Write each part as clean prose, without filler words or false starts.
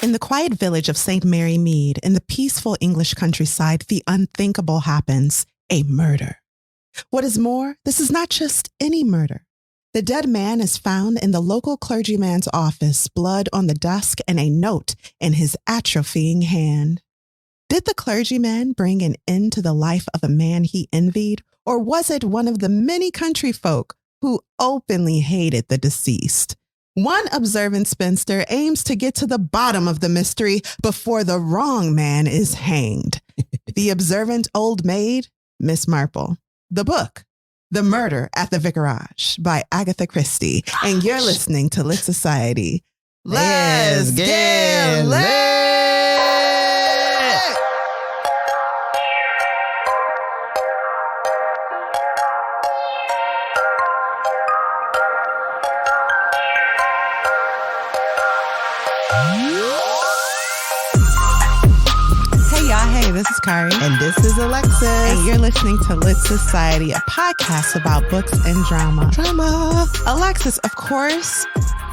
In the quiet village of St. Mary Mead, in the peaceful English countryside, the unthinkable happens, a murder. What is more, this is not just any murder. The dead man is found in the local clergyman's office, blood on the desk and a note in his atrophying hand. Did the clergyman bring an end to the life of a man he envied, or was it one of the many country folk who openly hated the deceased? One observant spinster aims to get to the bottom of the mystery before the wrong man is hanged. The observant old maid, Miss Marple. The book, The Murder at the Vicarage by Agatha Christie. And you're listening to Lit Society. Let's get lit! This is Kari. And this is Alexis. And you're listening to Lit Society, a podcast about books and drama. Alexis, of course,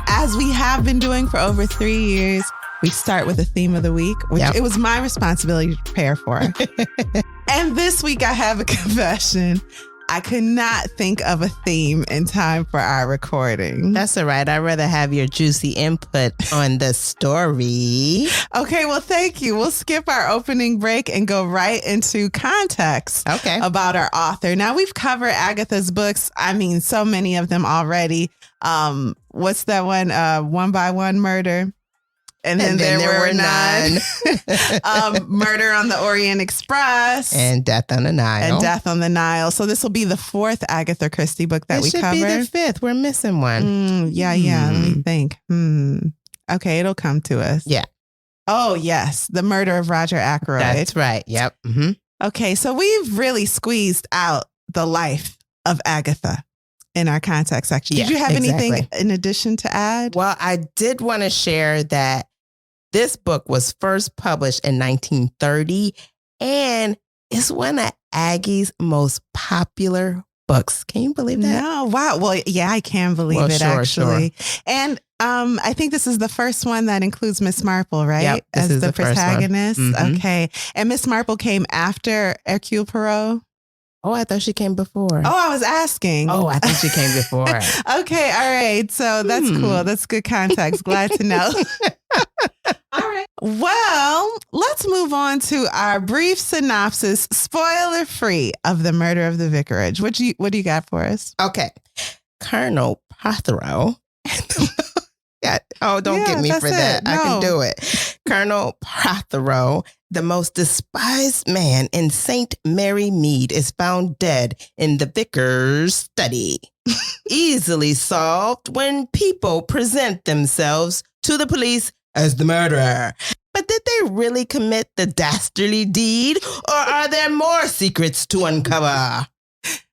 as we have been doing for over 3 years, we start with a theme of the week, which it was my responsibility to prepare for. And this week I have a confession. I could not think of a theme in time for our recording. That's all right. I'd rather have your juicy input on the story. Okay, well, thank you. We'll skip our opening break and go right into context about our author. Now, we've covered Agatha's books. I mean, so many of them already. What's that one? One by One Murder. And then there were none. Murder on the Orient Express. And Death on the Nile. So this will be the fourth Agatha Christie book that we cover. It should be the fifth. We're missing one. Yeah. Let me think. Okay, it'll come to us. Yeah. Oh, yes. The Murder of Roger Ackroyd. That's right. Yep. Mm-hmm. Okay, so we've really squeezed out the life of Agatha in our context section. Did you have anything in addition to add? Well, I did want to share that this book was first published in 1930 and is one of Aggie's most popular books. Can you believe that? No. Wow. Well, yeah, I can believe it, actually. Sure. And I think this is the first one that includes Miss Marple, right? Yep, as the protagonist. Mm-hmm. Okay. And Miss Marple came after Hercule Poirot? Oh, I thght she came before. Oh, I was asking. Oh, I think she came before. Okay. All right. So that's cool. That's good context. Glad to know. All right. Well, let's move on to our brief synopsis, spoiler free, of The Murder of the Vicarage. What do you got for us? Okay. Colonel Prothero. Don't get me for that. No. I can do it. Colonel Prothero, the most despised man in St. Mary Mead, is found dead in the vicar's study. Easily solved when people present themselves to the police as the murderer. But did they really commit the dastardly deed, or are there more secrets to uncover?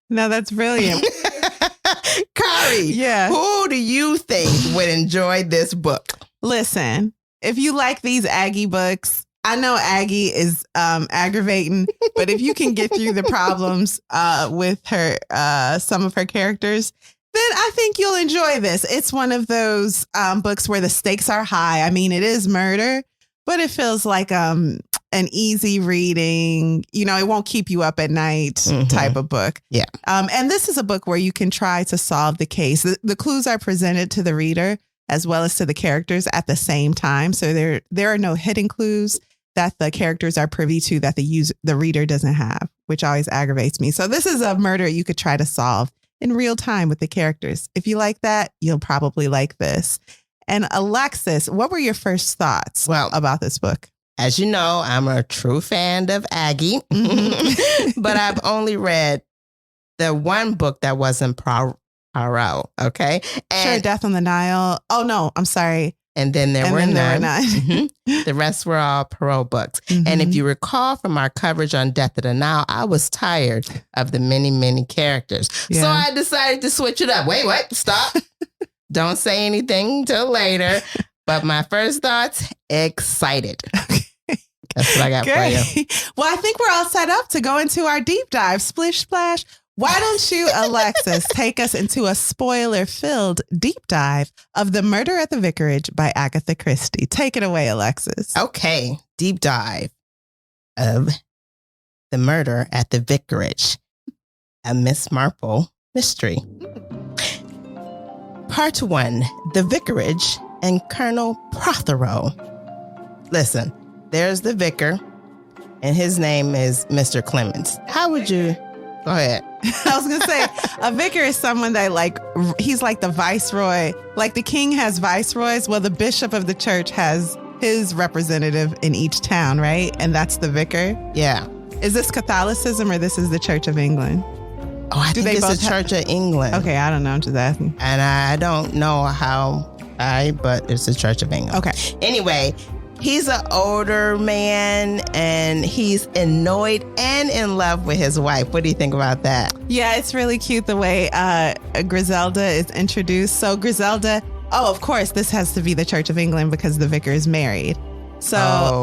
No, that's brilliant. Kari, who do you think would enjoy this book? Listen, if you like these Aggie books, I know Aggie is aggravating, but if you can get through the problems with her, some of her characters, then I think you'll enjoy this. It's one of those books where the stakes are high. I mean, it is murder, but it feels like an easy reading, it won't keep you up at night type of book. Yeah. And this is a book where you can try to solve the case. The clues are presented to the reader as well as to the characters at the same time. So there are no hidden clues that the characters are privy to that the reader doesn't have, which always aggravates me. So this is a murder you could try to solve in real time with the characters. If you like that, you'll probably like this. And Alexis, what were your first thoughts about this book? As you know, I'm a true fan of Aggie, but I've only read the one book that wasn't Poirot, okay? Sure, Death on the Nile. Oh, no, I'm sorry. And then there were none. The rest were all Poirot books. And if you recall from our coverage on Death of the Nile, I was tired of the many, many characters. Yeah. So I decided to switch it up. Wait, what? Stop. Don't say anything till later. But my first thoughts, excited. That's what I got for you. Well, I think we're all set up to go into our deep dive. Splish Splash. Why don't you, Alexis, take us into a spoiler-filled deep dive of The Murder at the Vicarage by Agatha Christie? Take it away, Alexis. Okay, deep dive of The Murder at the Vicarage, a Miss Marple mystery. Part 1, The Vicarage and Colonel Prothero. Listen, there's the vicar, and his name is Mr. Clemens. How would you... Go ahead. I was going to say, a vicar is someone that he's like the viceroy. Like the king has viceroys. Well, the bishop of the church has his representative in each town, right? And that's the vicar. Yeah. Is this Catholicism or this is the Church of England? Oh, I think it's the Church of England. Okay, I don't know. I'm just asking. And I don't know but it's the Church of England. Okay. Anyway, he's an older man and he's annoyed and in love with his wife. What do you think about that? Yeah, it's really cute the way Griselda is introduced. So Griselda, of course, this has to be the Church of England because the vicar is married. So,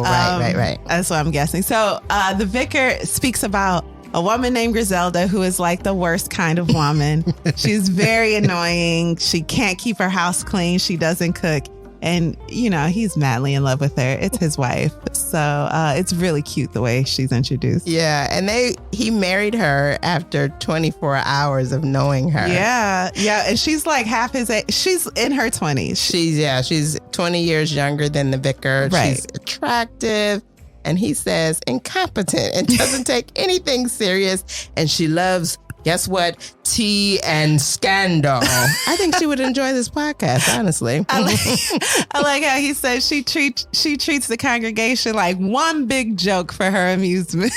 right. That's what I'm guessing. So the vicar speaks about a woman named Griselda who is like the worst kind of woman. She's very annoying. She can't keep her house clean. She doesn't cook. And, he's madly in love with her. It's his wife. So it's really cute the way she's introduced. Yeah. And he married her after 24 hours of knowing her. Yeah. Yeah. And she's like half his age. She's in her 20s. She's 20 years younger than the vicar. Right. She's attractive. And he says incompetent and doesn't take anything serious. And she loves, guess what? Tea and scandal. I think she would enjoy this podcast, honestly. I like how he says she treats the congregation like one big joke for her amusement.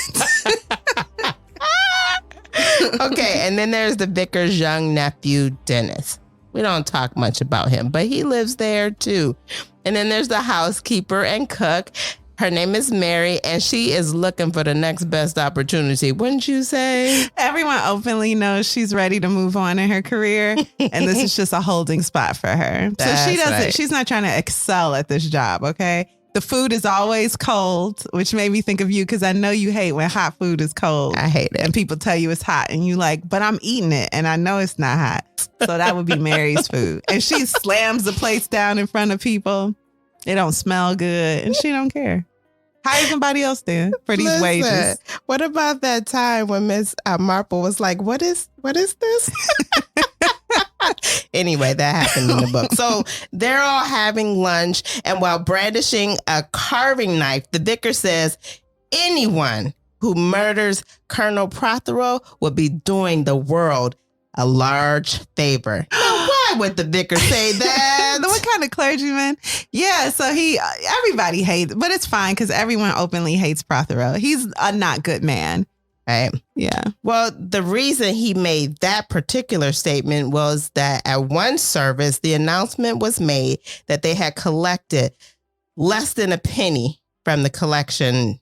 Okay, and then there's the vicar's young nephew, Dennis. We don't talk much about him, but he lives there too. And then there's the housekeeper and cook. Her name is Mary, and she is looking for the next best opportunity, wouldn't you say? Everyone openly knows she's ready to move on in her career, and this is just a holding spot for her. She's not trying to excel at this job, okay? The food is always cold, which made me think of you because I know you hate when hot food is cold. I hate it. And people tell you it's hot, and you like, but I'm eating it, and I know it's not hot. So that would be Mary's food. And she slams the plates down in front of people. It don't smell good, and she don't care. Hire somebody else then for these wages. What about that time when Miss Marple was like, what is this? Anyway, that happened in the book. So they're all having lunch, and while brandishing a carving knife, the vicar says, anyone who murders Colonel Prothero will be doing the world a large favor. Now, why would the vicar say that? What kind of clergyman? Yeah, so everybody hates, but it's fine because everyone openly hates Prothero. He's a not good man. Right. Yeah. Well, the reason he made that particular statement was that at one service, the announcement was made that they had collected less than a penny from the collection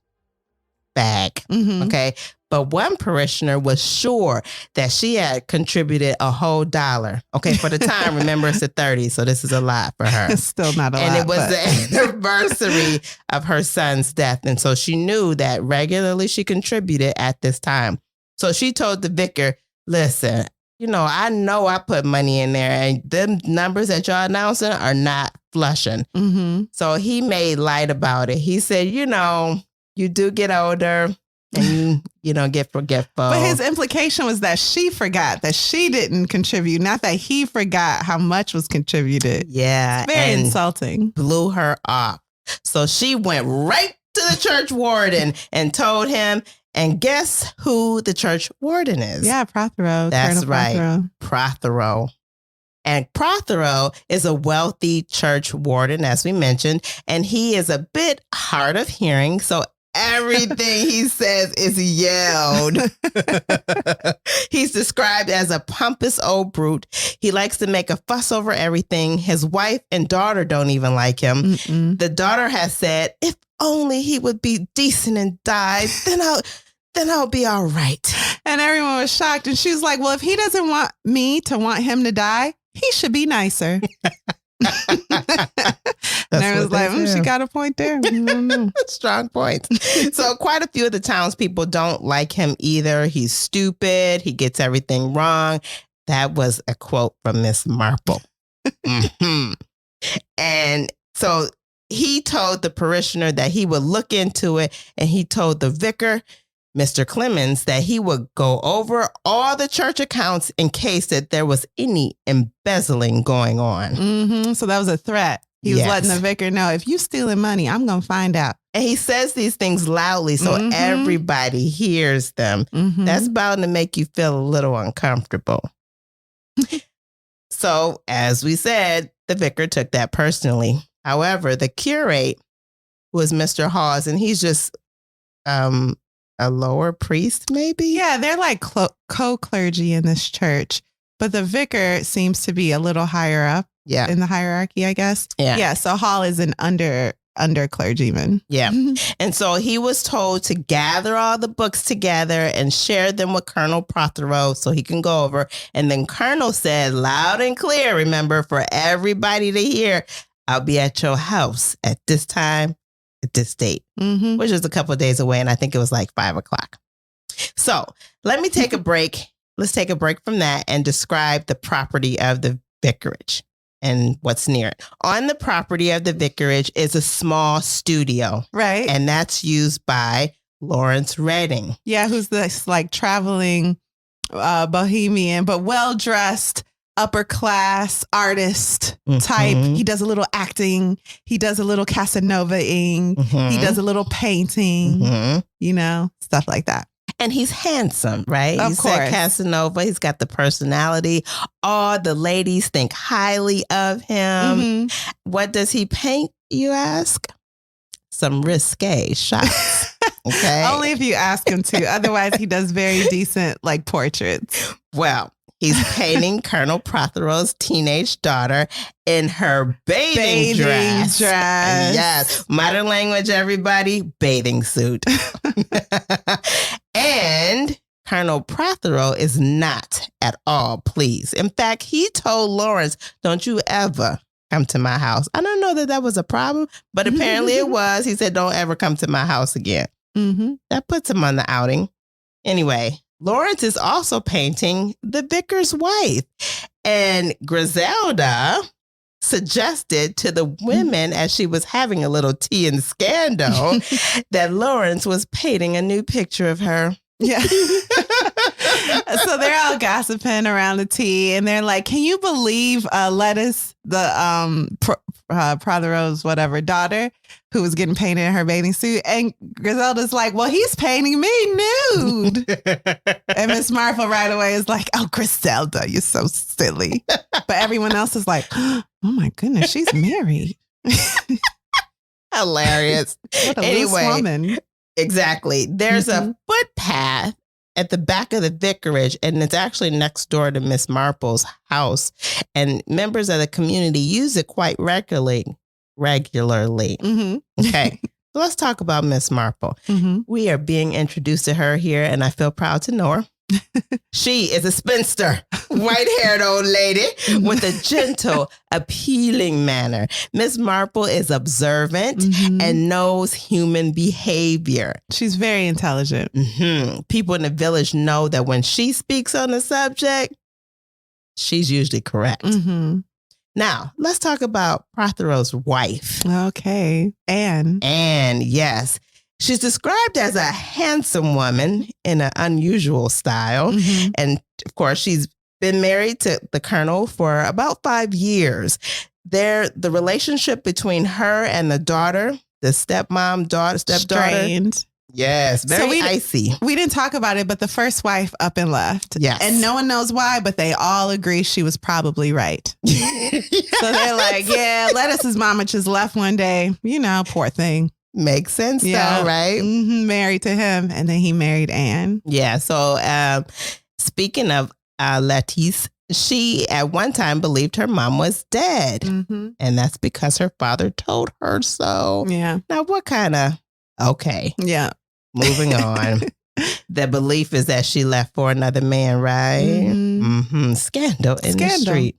bag. Mm-hmm. Okay. But one parishioner was sure that she had contributed a whole $1. Okay, for the time, remember it's the 30s, so this is a lot for her. It's still not a lot. And it was the anniversary of her son's death. And so she knew that regularly she contributed at this time. So she told the vicar, listen, I know I put money in there and them numbers that y'all announcing are not flushing. Mm-hmm. So he made light about it. He said, you do get older. And you get forgetful. But his implication was that she forgot that she didn't contribute, not that he forgot how much was contributed. Yeah. It's very insulting. Blew her off. So she went right to the church warden and told him, and guess who the church warden is? Yeah, Prothero. That's Colonel right. Prothero. And Prothero is a wealthy church warden, as we mentioned, and he is a bit hard of hearing. So everything he says is yelled. He's described as a pompous old brute. He likes to make a fuss over everything. His wife and daughter don't even like him. Mm-mm. The daughter has said, if only he would be decent and die, then I'll be all right. And everyone was shocked. And she was like, well, if he doesn't want me to want him to die, he should be nicer. And I was like, she got a point there. Strong point. So quite a few of the townspeople don't like him either. He's stupid. He gets everything wrong. That was a quote from Miss Marple. And so he told the parishioner that he would look into it, and he told the vicar, Mr. Clemens, that he would go over all the church accounts in case that there was any embezzling going on. So that was a threat. He was letting the vicar know, if you stealing money, I'm going to find out. And he says these things loudly so everybody hears them. That's bound to make you feel a little uncomfortable. So, as we said, the vicar took that personally. However, the curate was Mr. Hawes, and he's just a lower priest, maybe? Yeah, they're like co-clergy in this church. But the vicar seems to be a little higher up in the hierarchy, I guess. Yeah. So Hall is an under clergyman. Yeah. And so he was told to gather all the books together and share them with Colonel Prothero so he can go over. And then Colonel said loud and clear, remember, for everybody to hear, I'll be at your house at this time, at this date, which is a couple of days away. And I think it was like 5 o'clock. So let me take a break. Let's take a break from that and describe the property of the vicarage and what's near it. On the property of the vicarage is a small studio. Right. And that's used by Lawrence Redding. Yeah, who's this like traveling bohemian, but well-dressed, upper class artist type. He does a little acting. He does a little Casanova-ing. He does a little painting, stuff like that. And he's handsome, right? Of course. Said Casanova. He's got the personality. All the ladies think highly of him. What does he paint, you ask? Some risque shots. Okay. Only if you ask him to. Otherwise, he does very decent like portraits. Well, he's painting Colonel Prothero's teenage daughter in her bathing dress. Yes. Modern language, everybody. Bathing suit. And Colonel Prothero is not at all pleased. In fact, he told Lawrence, don't you ever come to my house. I don't know that was a problem, but apparently it was. He said, don't ever come to my house again. That puts him on the outing. Anyway, Lawrence is also painting the vicar's wife. And Griselda suggested to the women as she was having a little tea and scandal that Lawrence was painting a new picture of her. Yeah. So they're all gossiping around the tea and they're like, can you believe Lettuce, the Prothero's whatever daughter who was getting painted in her bathing suit? And Griselda's like, well, he's painting me nude. And Miss Marple right away is like, oh, Griselda, you're so silly. But everyone else is like, oh my goodness, she's married. Hilarious. What a loose woman. Exactly. There's a footpath at the back of the vicarage, and it's actually next door to Miss Marple's house. And members of the community use it quite regularly. Okay. So let's talk about Miss Marple. We are being introduced to her here, and I feel proud to know her. She is a spinster, white-haired old lady with a gentle, appealing manner. Miss Marple is observant and knows human behavior. She's very intelligent. People in the village know that when she speaks on the subject, she's usually correct. Now, let's talk about Prothero's wife. Okay. Anne, yes. She's described as a handsome woman in an unusual style. And of course, she's been married to the colonel for about 5 years. The relationship between her and the daughter, the stepdaughter. strained. Yes, very icy. We didn't talk about it, but the first wife up and left. Yes. And no one knows why, but they all agree she was probably right. So they're like, yeah, Lettuce's mama just left one day. Poor thing. Makes sense, though, right? Married to him, and then he married Anne. Yeah. So speaking of Lettice, she at one time believed her mom was dead, and that's because her father told her so. Yeah. Now, what kind of okay? Yeah. Moving on. The belief is that she left for another man, right? Scandal in the street.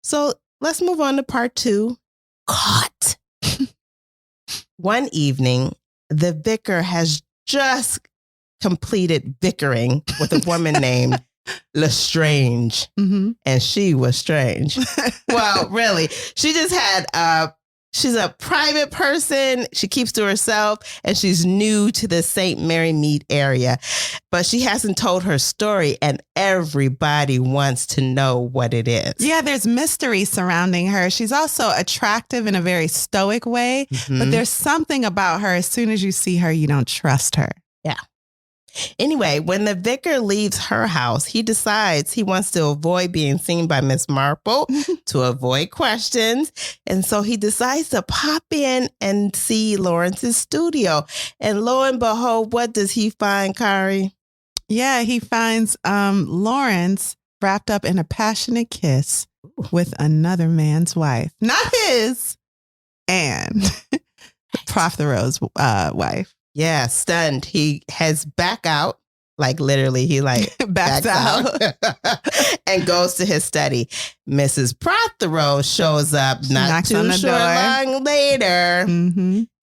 So let's move on to part 2. Caught. One evening, the vicar has just completed vicaring with a woman named Lestrange. Mm-hmm. And she was strange. Well, really, she just had she's a private person. She keeps to herself, and she's new to the St. Mary Mead area. But she hasn't told her story, and everybody wants to know what it is. Yeah, there's mystery surrounding her. She's also attractive in a very stoic way, but there's something about her. As soon as you see her, you don't trust her. Yeah. Anyway, when the vicar leaves her house, he decides he wants to avoid being seen by Miss Marple to avoid questions. And so he decides to pop in and see Lawrence's studio. And lo and behold, what does he find, Kari? Yeah, he finds Lawrence wrapped up in a passionate kiss with another man's wife. Not his, and Prothero's wife. Yeah, stunned. He heads back out, like literally he like backs out and goes to his study. Mrs. Prothero shows up not too short long later,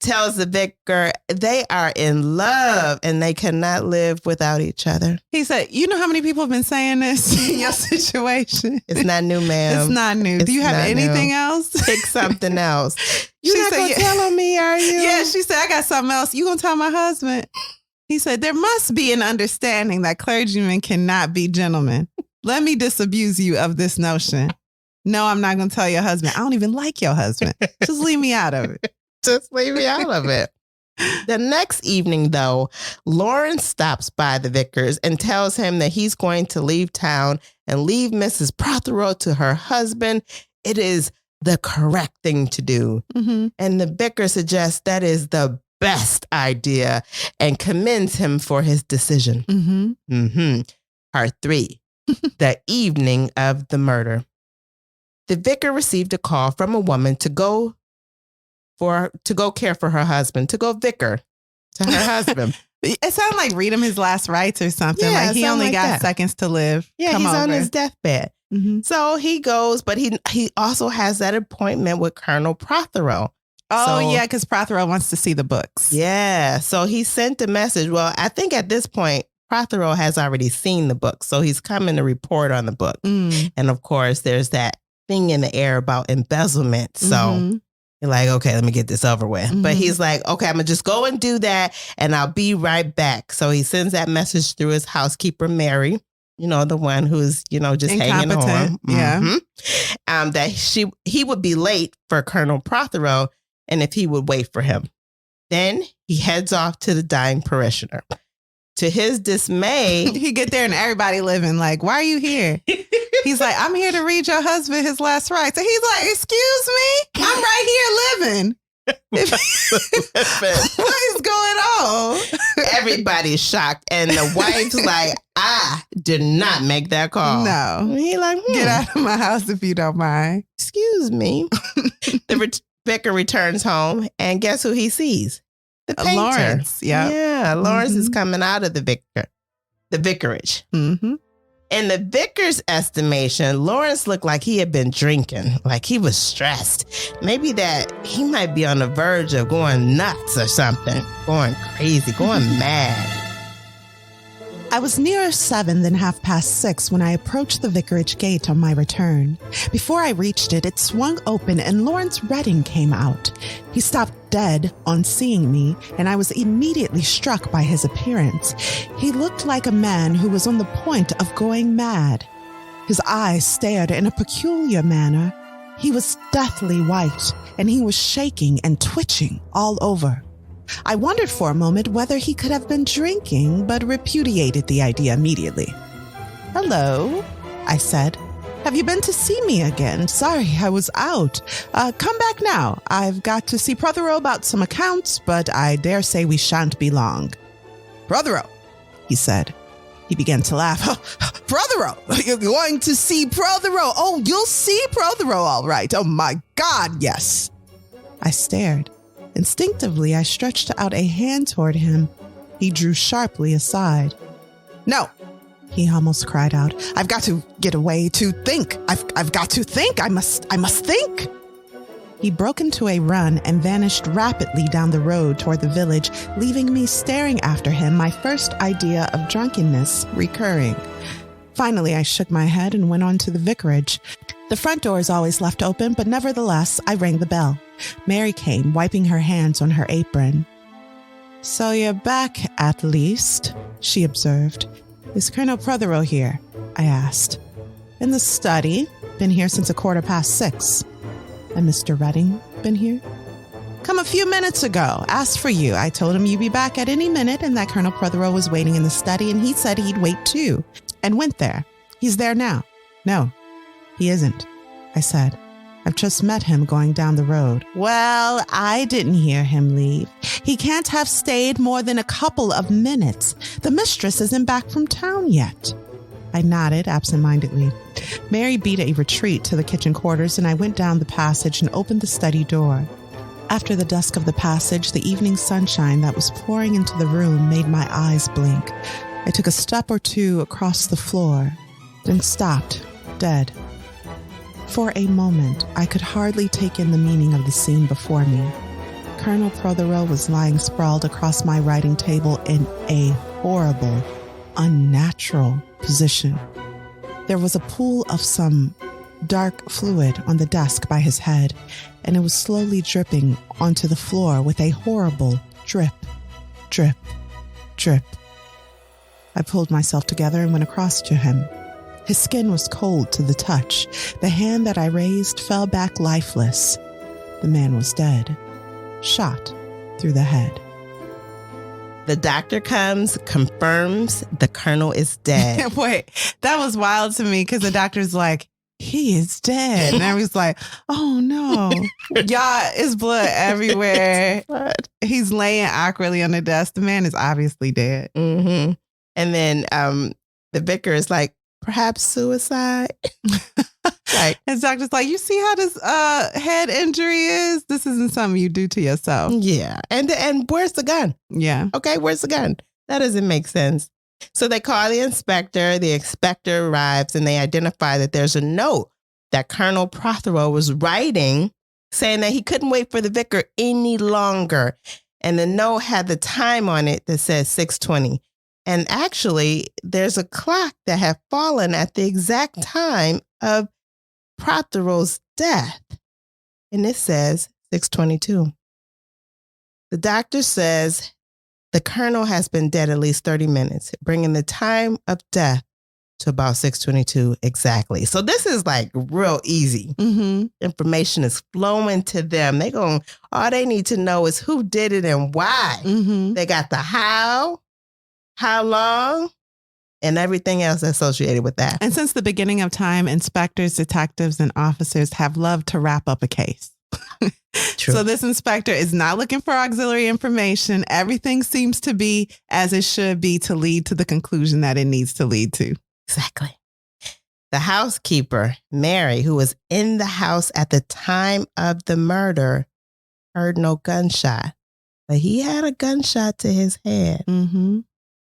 tells the vicar they are in love and they cannot live without each other. He said, you know how many people have been saying this in your situation? It's not new, ma'am. It's not new. Do you have anything else? Pick something else. You're not going to tell on me, are you? Yeah, she said, I got something else. You going to tell my husband? He said, there must be an understanding that clergymen cannot be gentlemen. Let me disabuse you of this notion. No, I'm not going to tell your husband. I don't even like your husband. Just leave me out of it. Just leave me out of it. The next evening, though, Lawrence stops by the vicar's and tells him that he's going to leave town and leave Mrs. Prothero to her husband. It is the correct thing to do. And the vicar suggests that is the best idea and commends him for his decision. Part 3, the evening of the murder. The vicar received a call from a woman to go care for her husband, to go vicar to her husband. It sounded like read him his last rites or something. Yeah, like he only got seconds to live. Yeah, he's on his deathbed. So he goes, but he also has that appointment with Colonel Prothero. Oh, yeah, because Prothero wants to see the books. Yeah, so he sent a message. Well, I think at this point, Prothero has already seen the book, so he's coming to report on the book. And of course, there's that thing in the air about embezzlement. So you're like, okay, let me get this over with. But he's like, okay, I'm going to just go and do that, and I'll be right back. So he sends that message through his housekeeper, Mary. You know, the one who's, just hanging on. Yeah. That he would be late for Colonel Prothero, and if he would wait for him. Then he heads off to the dying parishioner. To his dismay, he get there and everybody living like, why are you here? He's like, I'm here to read your husband his last rites. And he's like, excuse me? I'm right here living. What is going on? Everybody's shocked. And the wife's like, I did not make that call. No. He like, get out of my house if you don't mind. Excuse me. The vicar returns home, and guess who he sees? The painter. Lawrence. Yeah, Lawrence is coming out of the vicarage. In the vicar's estimation, Lawrence looked like he had been drinking, like he was stressed. Maybe that he might be on the verge of going nuts or something, going crazy, going mad. I was nearer 7 than 6:30 when I approached the vicarage gate on my return. Before I reached it, it swung open and Lawrence Redding came out. He stopped dead on seeing me, and I was immediately struck by his appearance. He looked like a man who was on the point of going mad. His eyes stared in a peculiar manner. He was deathly white, and he was shaking and twitching all over. I wondered for a moment whether he could have been drinking, but repudiated the idea immediately. Hello, I said. Have you been to see me again? Sorry, I was out. Come back now. I've got to see Prothero about some accounts, but I dare say we shan't be long. Prothero, he said. He began to laugh. Prothero, you're going to see Prothero. Oh, you'll see Prothero, all right. Oh, my God, yes. I stared. Instinctively, I stretched out a hand toward him. He drew sharply aside. No, he almost cried out. I've got to get away to think. I've got to think. I must think. He broke into a run and vanished rapidly down the road toward the village, leaving me staring after him, my first idea of drunkenness recurring. Finally, I shook my head and went on to the vicarage. The front door is always left open, but nevertheless, I rang the bell. Mary came, wiping her hands on her apron. So you're back, at least, she observed. Is Colonel Prothero here? I asked. In the study. Been here since 6:15. And Mr. Redding been here? Come a few minutes ago. Asked for you. I told him you'd be back at any minute and that Colonel Prothero was waiting in the study, and he said he'd wait too. And went there. He's there now. No, he isn't, I said. I've just met him going down the road. Well, I didn't hear him leave. He can't have stayed more than a couple of minutes. The mistress isn't back from town yet. I nodded absentmindedly. Mary beat a retreat to the kitchen quarters, and I went down the passage and opened the study door. After the dusk of the passage, the evening sunshine that was pouring into the room made my eyes blink. I took a step or two across the floor, then stopped, dead. For a moment, I could hardly take in the meaning of the scene before me. Colonel Prothero was lying sprawled across my writing table in a horrible, unnatural position. There was a pool of some dark fluid on the desk by his head, and it was slowly dripping onto the floor with a horrible drip, drip, drip. I pulled myself together and went across to him. His skin was cold to the touch. The hand that I raised fell back lifeless. The man was dead, shot through the head. The doctor comes, confirms the colonel is dead. Wait, that was wild to me because the doctor's like, he is dead. And I was like, oh no. Y'all, it's blood everywhere. He's laying awkwardly on the desk. The man is obviously dead. Mm-hmm. And then the vicar is like, perhaps suicide. His doctor's like, you see how this head injury is? This isn't something you do to yourself. Yeah. And where's the gun? Yeah. Okay, where's the gun? That doesn't make sense. So they call the inspector. The inspector arrives and they identify that there's a note that Colonel Prothero was writing saying that he couldn't wait for the vicar any longer. And the note had the time on it that says 6:20. And actually, there's a clock that had fallen at the exact time of Prothero's death. And it says 6:22. The doctor says the colonel has been dead at least 30 minutes, bringing the time of death to about 6:22 exactly. So this is like real easy. Mm-hmm. Information is flowing to them. All they need to know is who did it and why. Mm-hmm. They got the how long, and everything else associated with that. And since the beginning of time, inspectors, detectives, and officers have loved to wrap up a case. True. So this inspector is not looking for auxiliary information. Everything seems to be as it should be to lead to the conclusion that it needs to lead to. Exactly. The housekeeper, Mary, who was in the house at the time of the murder, heard no gunshot, but he had a gunshot to his head. Mm-hmm.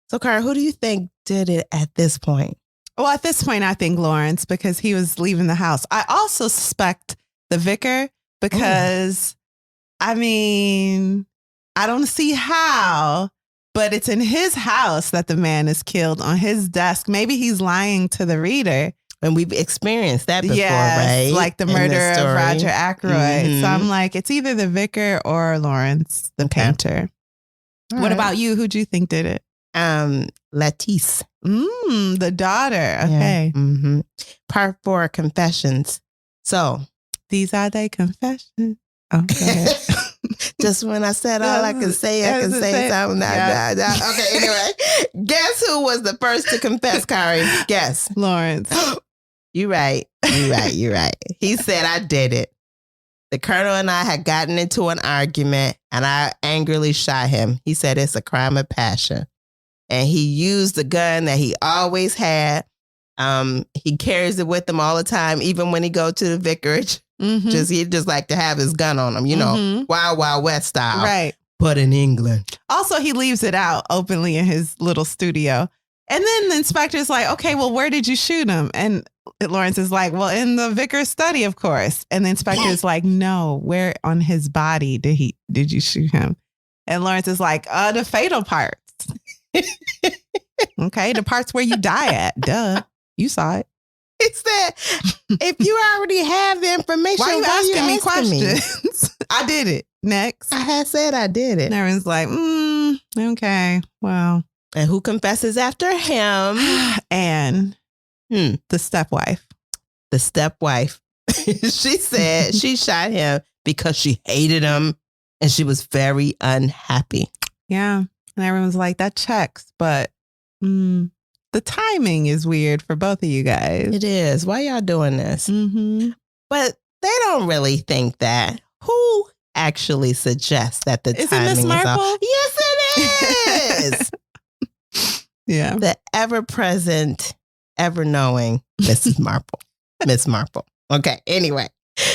So, Cara, who do you think did it at this point? Well, at this point, I think Lawrence, because he was leaving the house. I also suspect the vicar because, I mean, I don't see how, but it's in his house that the man is killed on his desk. Maybe he's lying to the reader. And we've experienced that before, yes, right? Like the murder of Roger Ackroyd. Mm-hmm. So I'm like, it's either the vicar or Lawrence, the painter. All what about you? Who do you think did it? Lettice. The daughter. Okay. Yeah. Mm-hmm. Part 4, confessions. So these are they confessions. Okay. Just when I said all I can say, I can say something. Yeah. Okay, anyway. Guess who was the first to confess, Kari? Guess. Lawrence. You're right. He said, I did it. The colonel and I had gotten into an argument and I angrily shot him. He said it's a crime of passion. And he used the gun that he always had. He carries it with him all the time, even when he go to the vicarage. Mm-hmm. He just like to have his gun on him, Wild Wild West style. Right. But in England. Also, he leaves it out openly in his little studio. And then the inspector's like, okay, well, where did you shoot him? And Lawrence is like, well, in the vicar's study, of course. And the inspector's like, no, where on his body did you shoot him? And Lawrence is like, the fatal parts. Okay, the parts where you die at. Duh. You saw it. He said, if you already have the information, why are you asking me questions? I did it. Next. I had said I did it. And everyone's like, okay, well. And who confesses after him? Anne, the stepwife. The stepwife. She said she shot him because she hated him and she was very unhappy. Yeah. And everyone's like, that checks, but the timing is weird for both of you guys. It is. Why y'all doing this? Mm-hmm. But they don't really think that. Who actually suggests that the timing is off? Yes, it is. Yeah. The ever-present, ever-knowing Mrs. Marple. Miss Marple. Okay, anyway.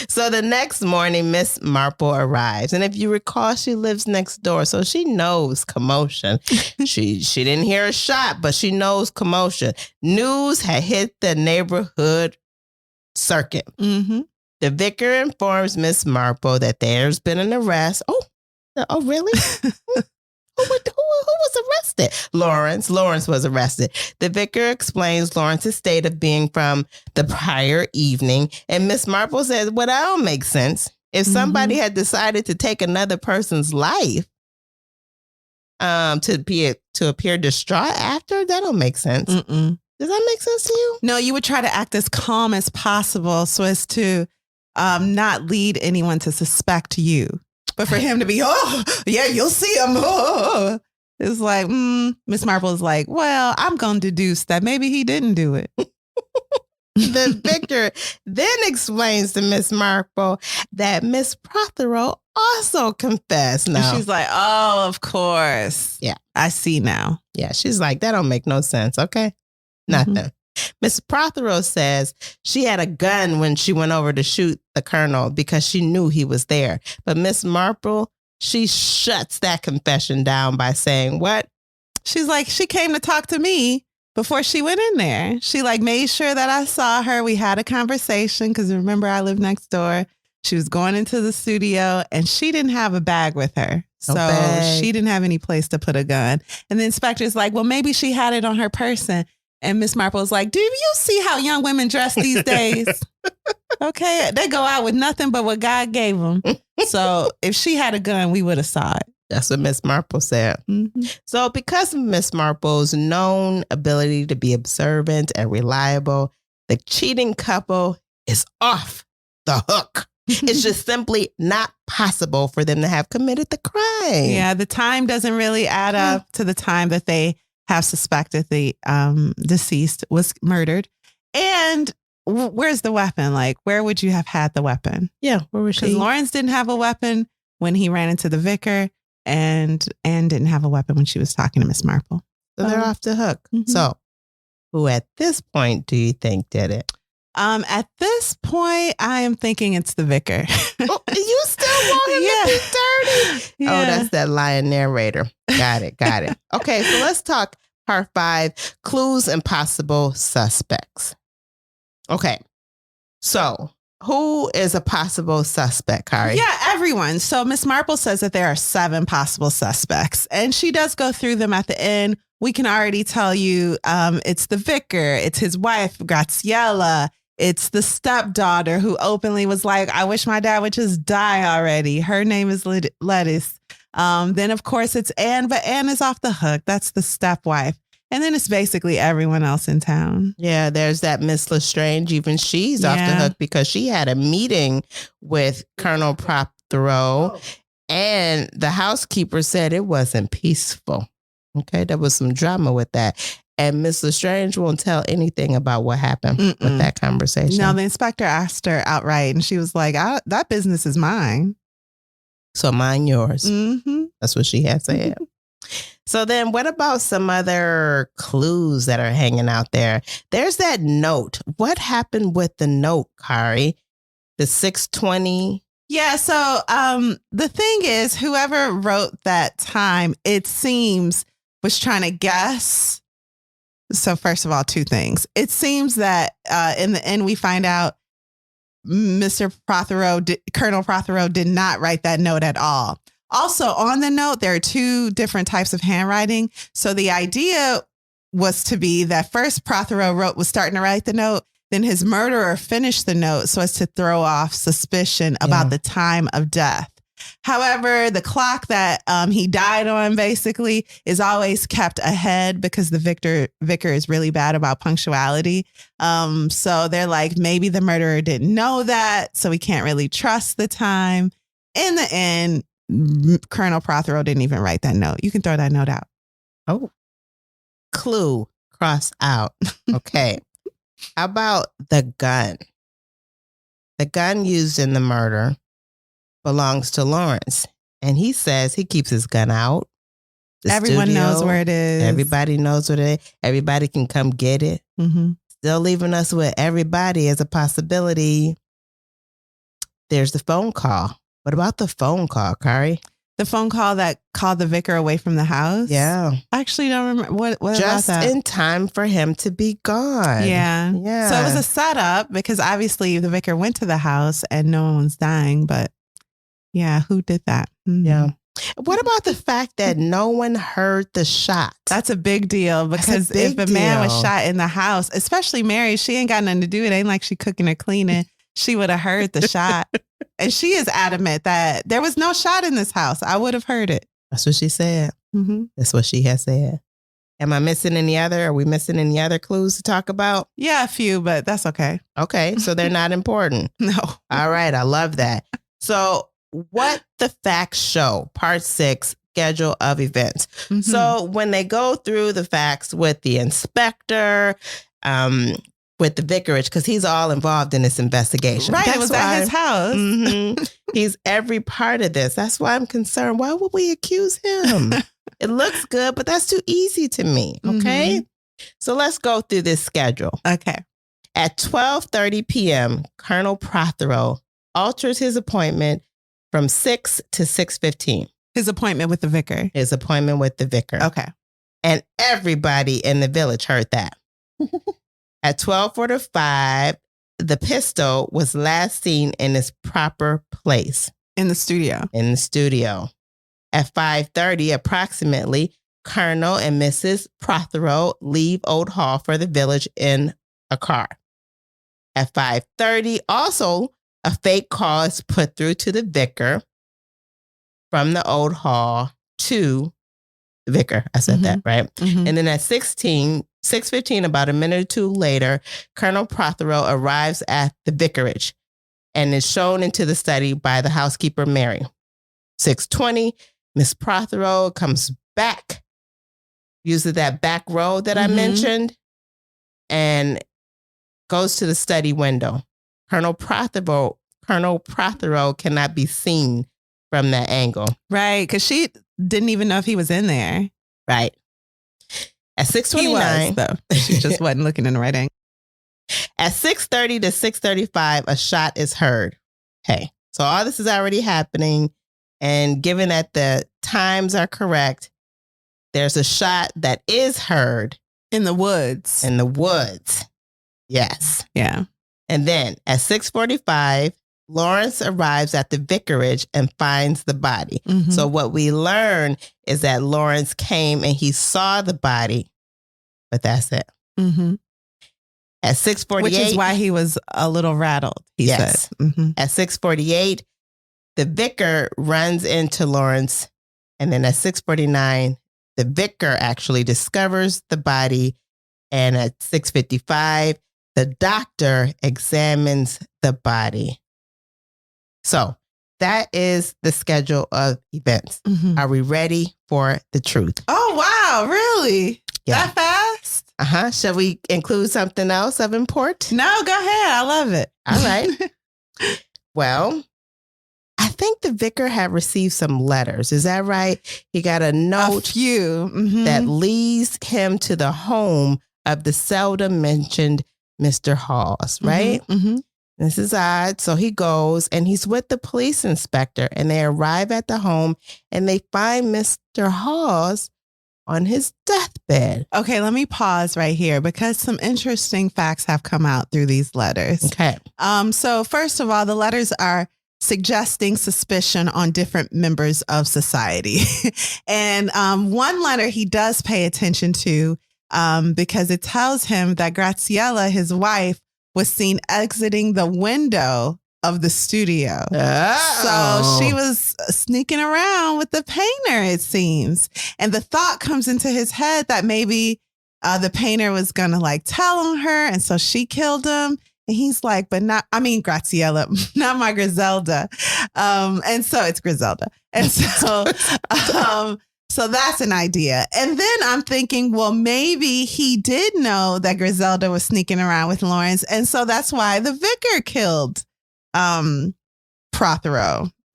So the next morning, Miss Marple arrives. And if you recall, she lives next door. So she knows commotion. She didn't hear a shot, but she knows commotion. News had hit the neighborhood circuit. Mm-hmm. The vicar informs Miss Marple that there's been an arrest. Oh, really? Who was arrested? Lawrence was arrested. The vicar explains Lawrence's state of being from the prior evening. And Miss Marple says, well, that don't make sense. If somebody had decided to take another person's life to appear distraught after, that don't make sense. Mm-mm. Does that make sense to you? No, you would try to act as calm as possible so as to not lead anyone to suspect you. But for him to be, oh, yeah, you'll see him. Oh. It's like, Miss Marple is like, well, I'm going to deduce that maybe he didn't do it. The vicar then explains to Miss Marple that Miss Prothero also confessed. No. And she's like, oh, of course. Yeah. I see now. Yeah, she's like, that don't make no sense. Okay. Nothing. Miss Prothero says she had a gun when she went over to shoot the colonel because she knew he was there. But Miss Marple, she shuts that confession down by saying, what? She's like, she came to talk to me before she went in there. She like made sure that I saw her. We had a conversation because remember I live next door. She was going into the studio and she didn't have a bag with her. So she didn't have any place to put a gun. And the inspector's like, well, maybe she had it on her person. And Miss Marple was like, do you see how young women dress these days? Okay. They go out with nothing but what God gave them. So if she had a gun, we would have saw it. That's what Miss Marple said. Mm-hmm. So because of Miss Marple's known ability to be observant and reliable, the cheating couple is off the hook. It's just simply not possible for them to have committed the crime. Yeah, the time doesn't really add up to the time that they have suspected the deceased was murdered. And where's the weapon? Like, where would you have had the weapon? Yeah, where was she? Because Lawrence didn't have a weapon when he ran into the vicar, and Anne didn't have a weapon when she was talking to Miss Marple. So they're off the hook. Mm-hmm. So who at this point do you think did it? At this point, I am thinking it's the vicar. Oh, you still want him to be dirty? Yeah. Oh, that's that lying narrator. Got it. Okay, so let's talk part 5, clues and possible suspects. Okay, so who is a possible suspect, Kari? Yeah, everyone. So Miss Marple says that there are 7 possible suspects, and she does go through them at the end. We can already tell you it's the vicar, it's his wife, Graciela, it's the stepdaughter who openly was like, I wish my dad would just die already. Her name is Lettuce. Then, of course, it's Anne, but Anne is off the hook. That's the stepwife. And then it's basically everyone else in town. Yeah, there's that Miss Lestrange. Even she's off the hook because she had a meeting with Colonel Prothero, and the housekeeper said it wasn't peaceful. Okay, there was some drama with that. And Miss Lestrange won't tell anything about what happened with that conversation. No, the inspector asked her outright, and she was like, that business is mine. So mine yours. Mm-hmm. That's what she had said. So then what about some other clues that are hanging out there? There's that note. What happened with the note, Kari? The 620? Yeah, so the thing is, whoever wrote that time, it seems, was trying to guess So first of all, two things. It seems that in the end, we find out Colonel Prothero did not write that note at all. Also, on the note, there are two different types of handwriting. So the idea was to be that first Prothero was starting to write the note, then his murderer finished the note so as to throw off suspicion about the time of death. However, the clock that he died on basically is always kept ahead because the vicar is really bad about punctuality. So they're like, maybe the murderer didn't know that, so we can't really trust the time. In the end, Colonel Prothero didn't even write that note. You can throw that note out. Oh, clue, cross out. Okay. How about the gun? The gun used in the murder belongs to Lawrence. And he says he keeps his gun out. Everyone knows where it is. Everybody knows where it is. Everybody can come get it. Mm-hmm. Still leaving us with everybody as a possibility. There's the phone call. What about the phone call, Kari? The phone call that called the vicar away from the house? Yeah. I actually don't remember. What just about that? In time for him to be gone. Yeah. Yeah. So it was a setup because obviously the vicar went to the house and no one's dying. But yeah, who did that? Mm-hmm. Yeah. What about the fact that no one heard the shot? That's a big deal because if a man was shot in the house, especially Mary, she ain't got nothing to do. It ain't like she cooking or cleaning. She would have heard the shot. And she is adamant that there was no shot in this house. I would have heard it. That's what she said. Mm-hmm. That's what she has said. Am I missing any other? Are we missing any other clues to talk about? Yeah, a few, but that's okay. Okay, so they're not important. No. All right, I love that. So what the facts show, part 6, schedule of events. Mm-hmm. So when they go through the facts with the inspector, with the vicarage, because he's all involved in this investigation. Right, it was at his house. Mm-hmm, he's every part of this. That's why I'm concerned. Why would we accuse him? It looks good, but that's too easy to me. Okay, so let's go through this schedule. Okay. At 12:30 p.m., Colonel Prothero alters his appointment from 6 to 6:15. His appointment with the vicar. His appointment with the vicar. Okay. And everybody in the village heard that. At 12:45, the pistol was last seen in its proper place. In the studio. In the studio. At 5:30, approximately, Colonel and Mrs. Prothero leave Old Hall for the village in a car. At 5:30, also, a fake call is put through to the vicar from the Old Hall to the vicar. I said that, right? Mm-hmm. And then at 6:15, about a minute or two later, Colonel Prothero arrives at the vicarage and is shown into the study by the housekeeper, Mary. 6:20, Miss Prothero comes back, uses that back road that I mentioned, and goes to the study window. Colonel Prothero cannot be seen from that angle. Right, because she didn't even know if he was in there. Right. At 6:29, he was, though. She just wasn't looking in the right angle. At 6:30 to 6:35, a shot is heard. Okay, so all this is already happening, and given that the times are correct, there's a shot that is heard in the woods. In the woods, yes. Yeah. And then at 6:45, Lawrence arrives at the vicarage and finds the body. Mm-hmm. So what we learn is that Lawrence came and he saw the body, but that's it. Mm-hmm. At 6:48, which is why he was a little rattled. He said. Mm-hmm. At 6:48, the vicar runs into Lawrence, and then at 6:49, the vicar actually discovers the body, and at 6:55, the doctor examines the body. So that is the schedule of events. Mm-hmm. Are we ready for the truth? Oh, wow. Really? Yeah. That fast? Uh-huh. Shall we include something else of import? No, go ahead. I love it. All right. Well, I think the vicar had received some letters. Is that right? He got a note that leads him to the home of the seldom mentioned Mr. Hawes, right? Mm-hmm. This is odd. So he goes and he's with the police inspector, and they arrive at the home and they find Mr. Hawes on his deathbed. Okay, let me pause right here because some interesting facts have come out through these letters. Okay. So first of all, the letters are suggesting suspicion on different members of society. And one letter he does pay attention to because it tells him that Graziella, his wife, was seen exiting the window of the studio. Oh. So she was sneaking around with the painter, it seems. And the thought comes into his head that maybe the painter was going to like tell on her. And so she killed him. And he's like, but not, I mean, Graziella, not my Griselda. And so it's Griselda. And so, so that's an idea. And then I'm thinking, well, maybe he did know that Griselda was sneaking around with Lawrence. And so that's why the vicar killed Prothero.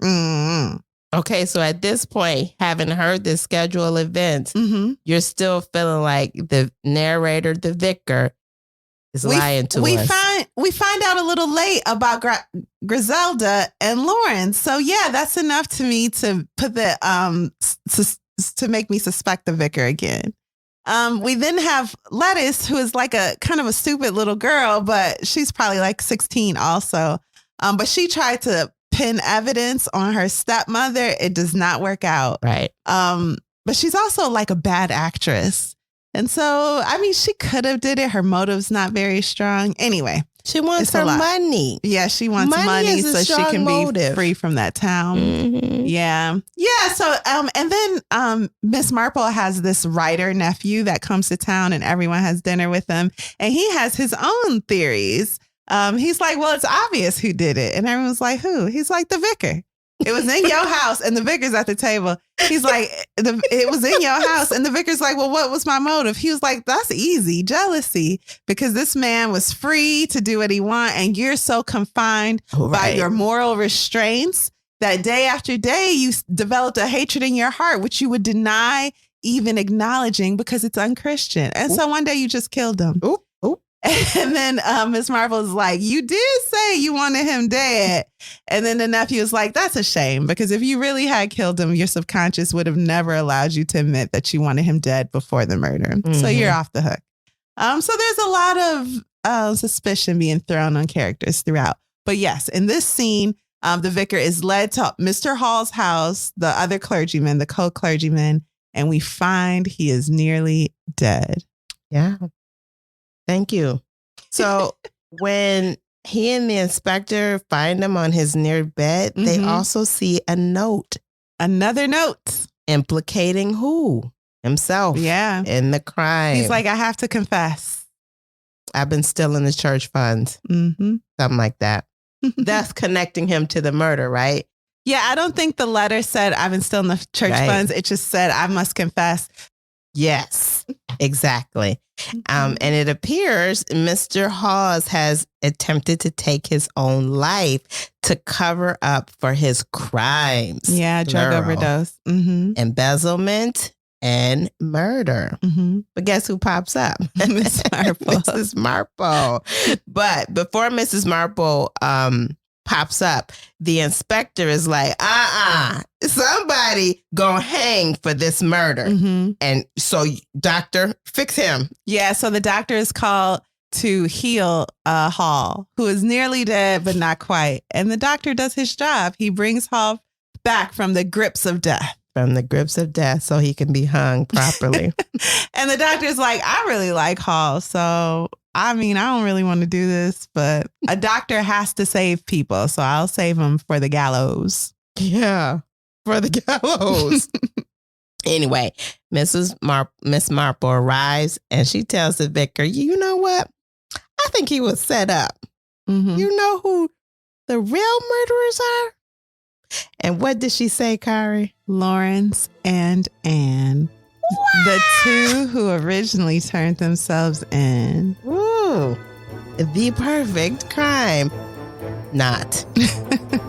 Mm-hmm. Okay, so at this point, having heard the schedule events, you're still feeling like the narrator, the vicar, is lying to us. We find out a little late about Griselda and Lawrence. So yeah, that's enough to me to put the to make me suspect the vicar again. We then have Lettuce, who is like a kind of a stupid little girl, but she's probably like 16 also. But she tried to pin evidence on her stepmother. It does not work out. Right. But she's also like a bad actress. And so, I mean, she could have did it. Her motive's not very strong. Anyway. She wants her money. Yeah, she wants money so she can be free from that town. Mm-hmm. Yeah. Yeah. So, and then Miss Marple has this writer nephew that comes to town and everyone has dinner with him. And he has his own theories. He's like, well, it's obvious who did it. And everyone's like, who? He's like, the vicar. It was in your house and the vicar's at the table. He's like, it was in your house. And the vicar's like, well, what was my motive? He was like, that's easy. Jealousy. Because this man was free to do what he want. And you're so confined by your moral restraints that day after day, you developed a hatred in your heart, which you would deny even acknowledging because it's unchristian. And so one day you just killed him. Ooh. And then Miss Marple is like, you did say you wanted him dead. And then the nephew is like, that's a shame, because if you really had killed him, your subconscious would have never allowed you to admit that you wanted him dead before the murder. Mm-hmm. So you're off the hook. So there's a lot of suspicion being thrown on characters throughout. But yes, in this scene, the vicar is led to Mr. Hall's house, the other clergyman, the co-clergyman, and we find he is nearly dead. Yeah. Thank you. So when he and the inspector find him on his near bed, they also see a note. Another note. Implicating who? Himself. Yeah. In the crime. He's like, I have to confess. I've been stealing the church funds. Something like that. That's connecting him to the murder, right? Yeah, I don't think the letter said, I've been stealing the church funds. It just said, I must confess. Yes, exactly. And it appears Mr. Hawes has attempted to take his own life to cover up for his crimes. Yeah, drug overdose. Embezzlement and murder. But guess who pops up? Miss Marple. Mrs. Marple. But before Mrs. Marple pops up, the inspector is like, somebody gonna hang for this murder. And so, doctor, fix him. Yeah, so the doctor is called to heal Hall, who is nearly dead, but not quite. And the doctor does his job. He brings Hall back from the grips of death. From the grips of death so he can be hung properly. And the doctor's like, I really like Hall, so I mean, I don't really want to do this, but a doctor has to save people. So I'll save him for the gallows. Yeah, for the gallows. Anyway, Miss Marple arrives and she tells the vicar, you know what? I think he was set up. You know who the real murderers are? And what did she say, Kari? Lawrence and Anne. What? The two who originally turned themselves in. Ooh, the perfect crime. Not.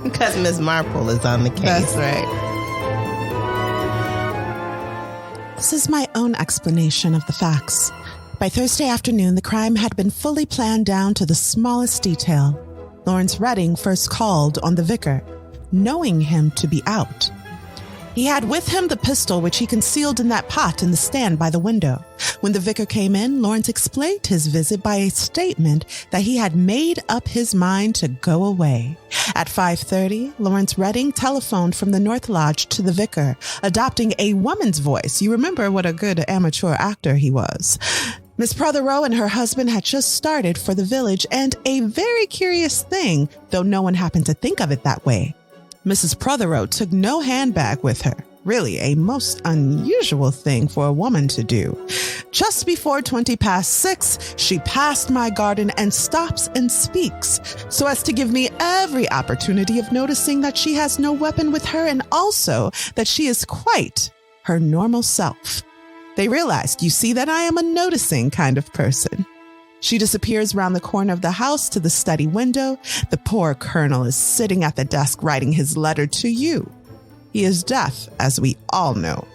Because Miss Marple is on the case. That's right. This is my own explanation of the facts. By Thursday afternoon, the crime had been fully planned down to the smallest detail. Lawrence Redding first called on the vicar, knowing him to be out. He had with him the pistol which he concealed in that pot in the stand by the window. When the vicar came in, Lawrence explained his visit by a statement that he had made up his mind to go away. At 5:30, Lawrence Redding telephoned from the North Lodge to the vicar, adopting a woman's voice. You remember what a good amateur actor he was. Miss Prothero and her husband had just started for the village, and a very curious thing, though no one happened to think of it that way. Mrs. Prothero took no handbag with her. Really, a most unusual thing for a woman to do. Just before 6:20, she passed my garden and stops and speaks, so as to give me every opportunity of noticing that she has no weapon with her and also that she is quite her normal self. They realized, you see, that I am a noticing kind of person. She disappears round the corner of the house to the study window. The poor colonel is sitting at the desk writing his letter to you. He is deaf, as we all know.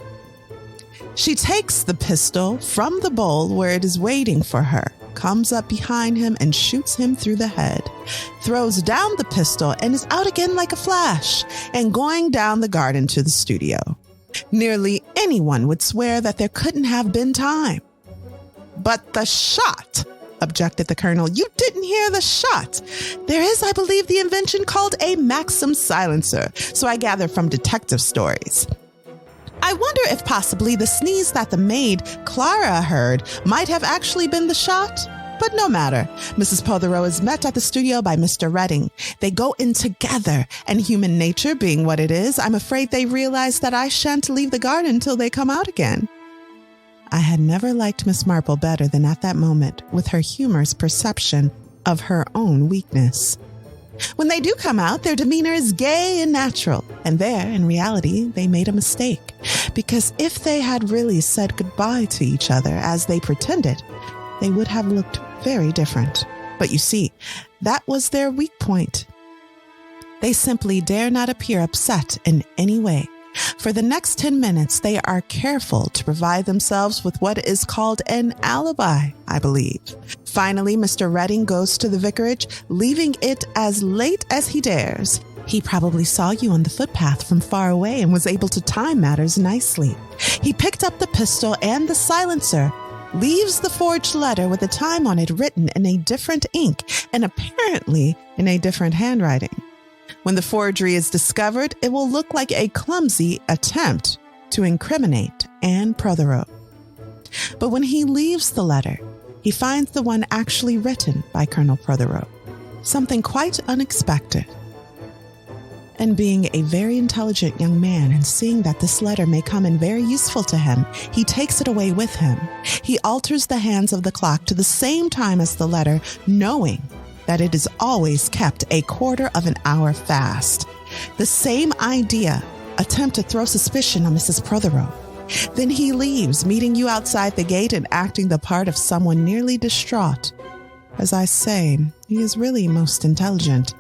She takes the pistol from the bowl where it is waiting for her, comes up behind him and shoots him through the head, throws down the pistol and is out again like a flash and going down the garden to the studio. Nearly anyone would swear that there couldn't have been time. But the shot, objected the colonel. You didn't hear the shot. There is, I believe, the invention called a Maxim silencer, so I gather from detective stories. I wonder if possibly the sneeze that the maid, Clara, heard might have actually been the shot. But no matter. Mrs. Prothero is met at the studio by Mr. Redding. They go in together, and human nature being what it is, I'm afraid they realize that I shan't leave the garden till they come out again. I had never liked Miss Marple better than at that moment, with her humorous perception of her own weakness. When they do come out, their demeanor is gay and natural, and there, in reality, they made a mistake, because if they had really said goodbye to each other as they pretended, they would have looked very different. But you see, that was their weak point. They simply dare not appear upset in any way. For the next 10 minutes, they are careful to provide themselves with what is called an alibi, I believe. Finally, Mr. Redding goes to the vicarage, leaving it as late as he dares. He probably saw you on the footpath from far away and was able to time matters nicely. He picked up the pistol and the silencer, leaves the forged letter with a time on it written in a different ink and apparently in a different handwriting. When the forgery is discovered, it will look like a clumsy attempt to incriminate Anne Prothero. But when he leaves the letter, he finds the one actually written by Colonel Prothero, something quite unexpected. And being a very intelligent young man and seeing that this letter may come in very useful to him, he takes it away with him. He alters the hands of the clock to the same time as the letter, knowing that it is always kept a quarter of an hour fast. The same idea, attempt to throw suspicion on Mrs. Prothero. Then he leaves, meeting you outside the gate and acting the part of someone nearly distraught. As I say, he is really most intelligent.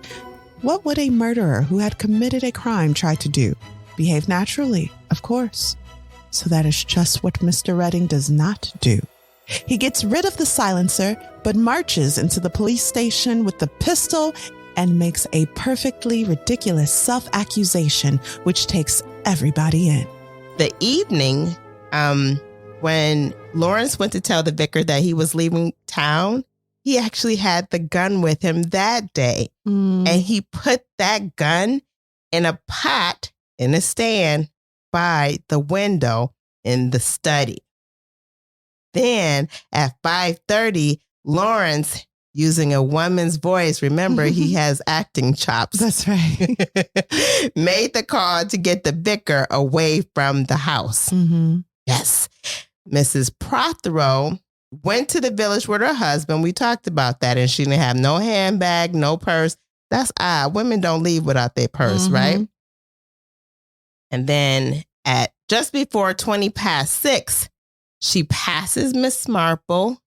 What would a murderer who had committed a crime try to do? Behave naturally, of course. So that is just what Mr. Redding does not do. He gets rid of the silencer, but marches into the police station with the pistol and makes a perfectly ridiculous self-accusation, which takes everybody in. The evening, when Lawrence went to tell the vicar that he was leaving town, he actually had the gun with him that day. And he put that gun in a pot in a stand by the window in the study. Then at 5:30, Lawrence, using a woman's voice, remember he has acting chops. That's right. Made the call to get the vicar away from the house. Mm-hmm. Yes. Mrs. Prothero went to the village with her husband. We talked about that, and she didn't have no handbag, no purse. That's odd. Women don't leave without their purse, right? And then at just before 6:20, she passes Miss Marple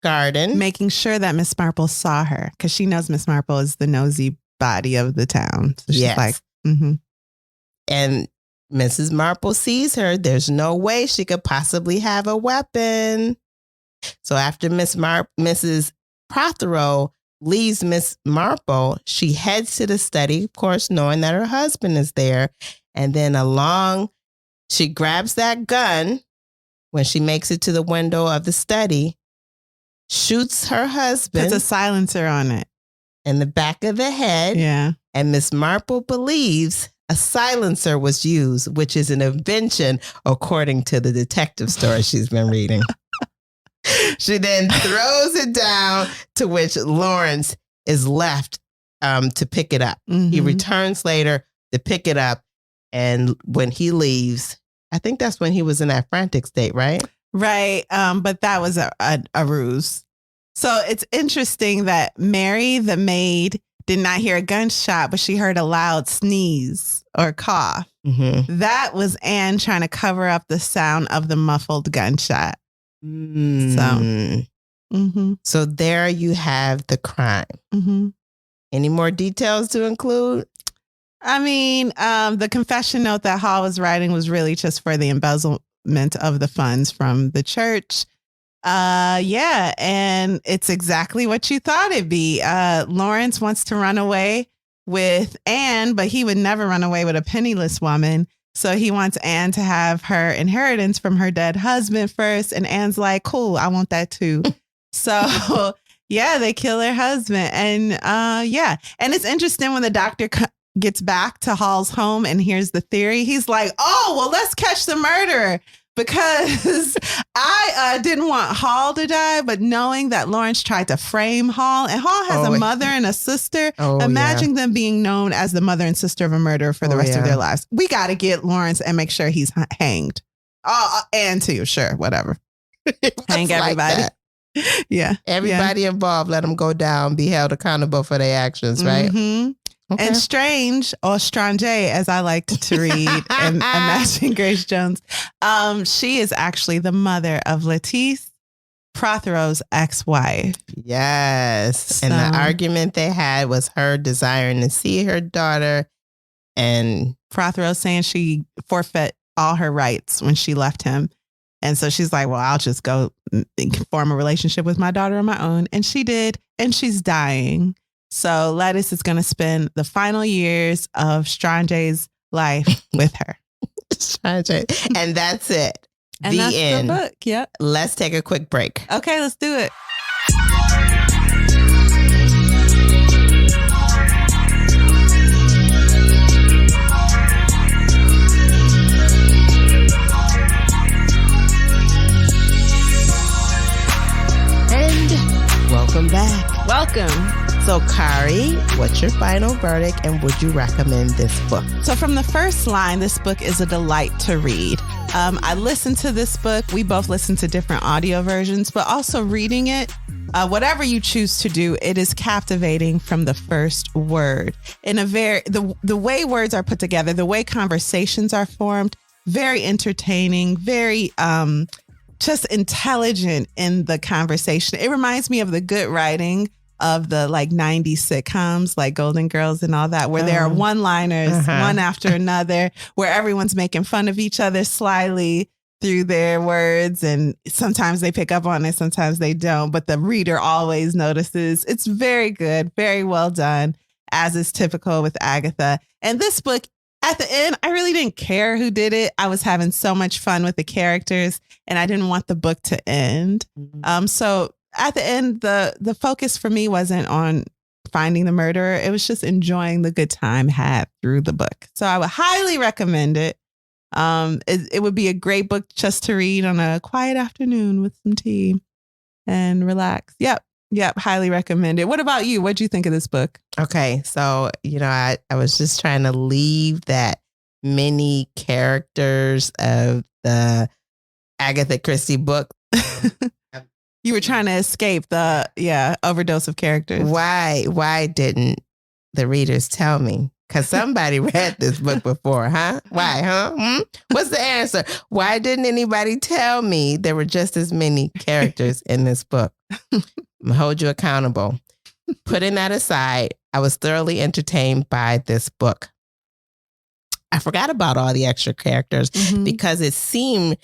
garden. Making sure that Miss Marple saw her, because she knows Miss Marple is the nosy body of the town. So she's like, And Mrs. Marple sees her. There's no way she could possibly have a weapon. So after Mrs. Prothero leaves Miss Marple, she heads to the study, of course, knowing that her husband is there. And then she grabs that gun when she makes it to the window of the study, shoots her husband. Puts a silencer on it. In the back of the head. Yeah. And Miss Marple believes a silencer was used, which is an invention, according to the detective story she's been reading. She then throws it down, to which Lawrence is left to pick it up. Mm-hmm. He returns later to pick it up. And when he leaves, I think that's when he was in that frantic state, right? Right. But that was a ruse. So it's interesting that Mary, the maid, did not hear a gunshot, but she heard a loud sneeze or cough. Mm-hmm. That was Anne trying to cover up the sound of the muffled gunshot. So there you have the crime. Mm-hmm. Any more details to include? I mean, the confession note that Hall was writing was really just for the embezzlement of the funds from the church. Yeah, and it's exactly what you thought it'd be. Lawrence wants to run away with Anne, but he would never run away with a penniless woman. So he wants Anne to have her inheritance from her dead husband first. And Anne's like, cool, I want that too. So yeah, they kill her husband. And yeah, and it's interesting when the doctor gets back to Hall's home and hears the theory. He's like, oh, well, let's catch the murderer. Because I didn't want Hall to die, but knowing that Lawrence tried to frame Hall, and Hall has a mother and a sister, imagine them being known as the mother and sister of a murderer for the rest of their lives. We got to get Lawrence and make sure he's hanged. And too, sure, whatever. Hang everybody. Like yeah. Everybody involved, let them go down, be held accountable for their actions, right? Mm-hmm. Okay. And Strange, or Strange, as I like to read and imagine Grace Jones, she is actually the mother of Lettice, Prothero's ex-wife. Yes. And the argument they had was her desiring to see her daughter, and Prothero saying she forfeit all her rights when she left him. And so she's like, well, I'll just go form a relationship with my daughter on my own. And she did. And she's dying. So Lettice is going to spend the final years of Strange's life with her. Strange. And that's it. And that's end. The book. Yep. Let's take a quick break. Okay, let's do it. And welcome back. Welcome. So, Kari, what's your final verdict, and would you recommend this book? So from the first line, this book is a delight to read. I listened to this book. We both listened to different audio versions, but also reading it, whatever you choose to do, it is captivating from the first word. In a the way words are put together, the way conversations are formed, very entertaining, very just intelligent in the conversation. It reminds me of the good writing of the like 90s sitcoms like Golden Girls and all that, where there are one-liners, one after another, where everyone's making fun of each other slyly through their words. And sometimes they pick up on it, sometimes they don't, but the reader always notices. It's very good, very well done, as is typical with Agatha. And this book, at the end, I really didn't care who did it. I was having so much fun with the characters and I didn't want the book to end. So at the end, the focus for me wasn't on finding the murderer. It was just enjoying the good time had through the book. So I would highly recommend it. It would be a great book just to read on a quiet afternoon with some tea and relax. Yep. Highly recommend it. What about you? What'd you think of this book? Okay. So, I was just trying to leave that many characters of the Agatha Christie book. You were trying to escape the overdose of characters. Why didn't the readers tell me? Because somebody read this book before, huh? Why, huh? What's the answer? Why didn't anybody tell me there were just as many characters in this book? I'm gonna hold you accountable. Putting that aside, I was thoroughly entertained by this book. I forgot about all the extra characters because it seemed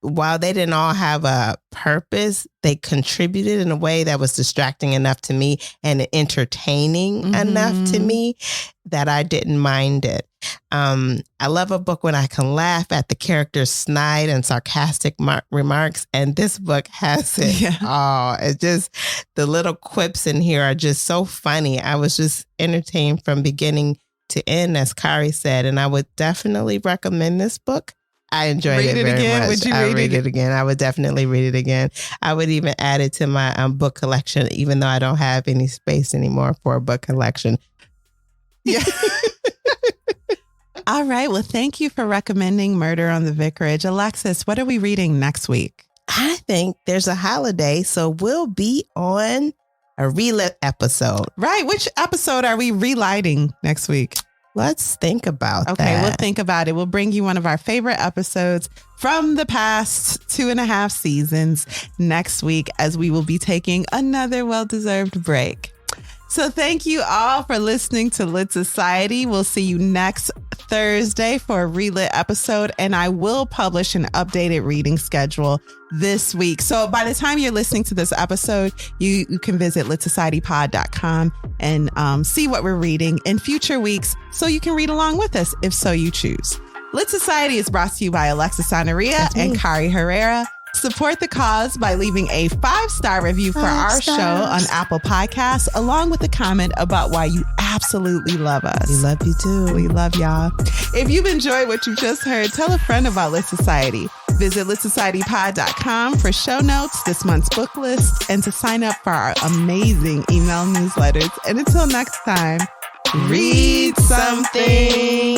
while they didn't all have a purpose, they contributed in a way that was distracting enough to me and entertaining enough to me that I didn't mind it. I love a book when I can laugh at the character's snide and sarcastic remarks. And this book has it. Yeah. Oh, it's just the little quips in here are just so funny. I was just entertained from beginning to end, as Kari said, and I would definitely recommend this book. I enjoyed it very much. Would you read it again? I would definitely read it again. I would even add it to my book collection, even though I don't have any space anymore for a book collection. Yeah. All right. Well, thank you for recommending Murder on the Vicarage. Alexis, what are we reading next week? I think there's a holiday, so we'll be on a relit episode. Right. Which episode are we relighting next week? Let's think about that. Okay, we'll think about it. We'll bring you one of our favorite episodes from the past 2.5 seasons next week, as we will be taking another well-deserved break. So thank you all for listening to Lit Society. We'll see you next Thursday for a relit episode, and I will publish an updated reading schedule this week. So by the time you're listening to this episode, you can visit litsocietypod.com and see what we're reading in future weeks, so you can read along with us if so you choose. Lit Society is brought to you by Alexis Honoria and Kari Herrera. Support the cause by leaving a 5-star review for our show on Apple Podcasts, along with a comment about why you absolutely love us. We love you too. We love y'all. If you've enjoyed what you just heard, tell a friend about Lit Society. Visit litsocietypod.com for show notes, this month's book list, and to sign up for our amazing email newsletters. And until next time, read something.